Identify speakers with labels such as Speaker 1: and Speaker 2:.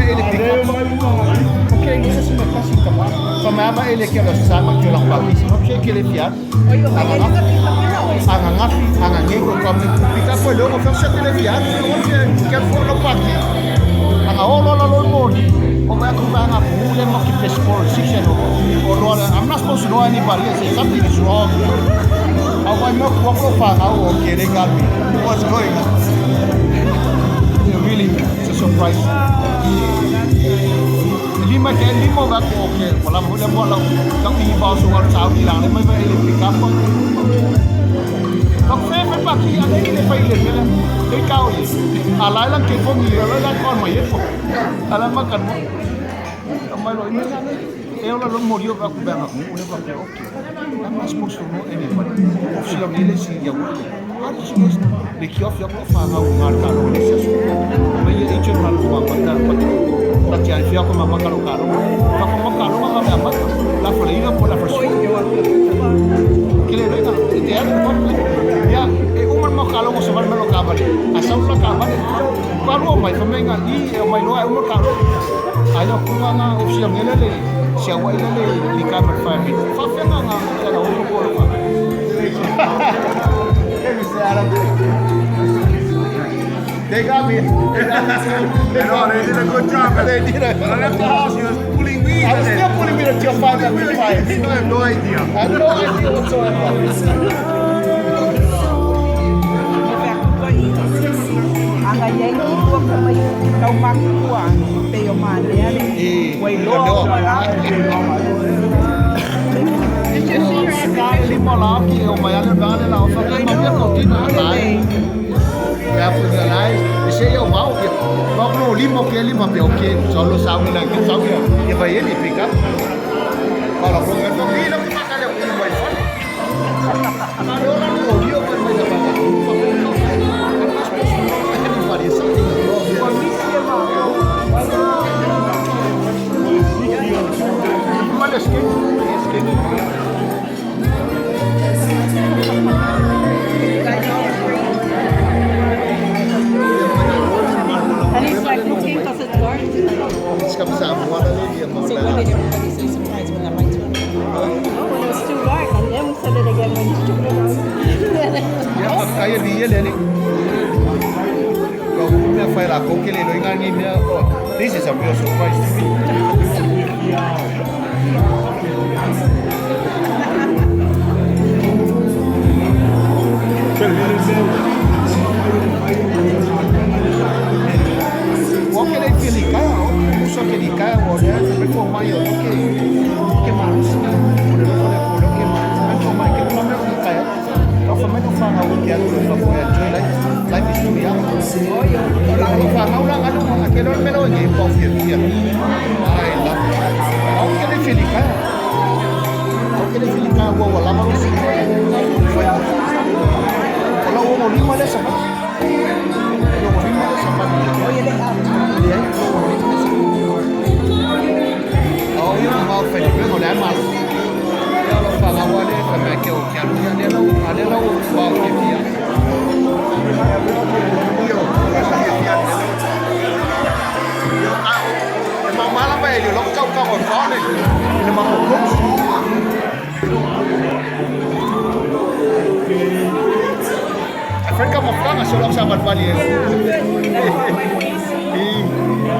Speaker 1: ele pick up. Okay, isa si Makasi ka pa. Pamama ele kaya sa magkulang pagis. Okay, kile fiat. Ang ngafi, ang ngego kami pick up lo ko sa kile fiat. Okay, kaya follow pagi. Ang olo la lo mo. O ba ko ba nga pule mo ki score 6 no. Or I'm not supposed to know anybody. Say something is wrong. I want to walk over how okay they got me. What's going on? Really, it's a surprise. Lima ba ko okay? Wala mo lang wala. Kung iba so ang sabi lang, may pick up. Kung favorite pa ki ano ile pa ile nila. Ikaw eh. Alay lang kay mo nila lang kon mo yun po. Alam mo kan mo. Kamay lo ini. Eu lá não morreu para comer na rua, eu falei, ok. Mas mostrou anybody. O filho dele se ia lá. Mas isso, de que eu fui para falar o marcar o nesse assunto. Mas ele tinha lá no marcar, para tirar fio com uma marcar o carro. Para com uma carro uma minha mata. Lá falei, eu vou lá para cima. Que ele veio, ele era um pouco. Ya, uma mau kalau mau sebar melo kabar. Asal lah kabar. Kalau mai também ali, mai lo é uma carro. Ayo kuma na option ele siya wa ilale ni camera family fa fenga nga kana ulo ko fa they got me they did a good job they did it I left the house he was pulling me I was still pulling me to your father with fire I have no idea whatsoever
Speaker 2: ang ayay ko may tawag ko tayo man yan way lo
Speaker 1: lima lagi o mayroon ba nila o sa lima niya continue alay kaya po niya alay siya yung wow baklo lima kaya lima pero okay solo sabi lang yung sabi iba yun i-pick up kalau po nga ito bilang kumakala ko yung wifi ano lang mo yun pa may nabaga
Speaker 2: and it's like looking because it's dark
Speaker 1: so
Speaker 2: when did everybody say surprise when the lights went on? Oh, when it was too dark and then we said it again when you took it on
Speaker 1: kaya dia ni kalau punya file aku kele lo ingat ni this is a real surprise to me Oke le filika uso que dika olha performa yo que mais que mais performa que não me fica eu também não falo o que é do favor é joy life is too young orang fala orang ada aquele melo de confia ai lá oke le filika wo lá mas foi kalau wo lima le sama oye le oh yo mau Felipe no le mal yo lo pagaba le para que o que ale lo va que dia yo mau mala pa ele lo cau cau con con ele mau con Africa mo fanga solo sa Bali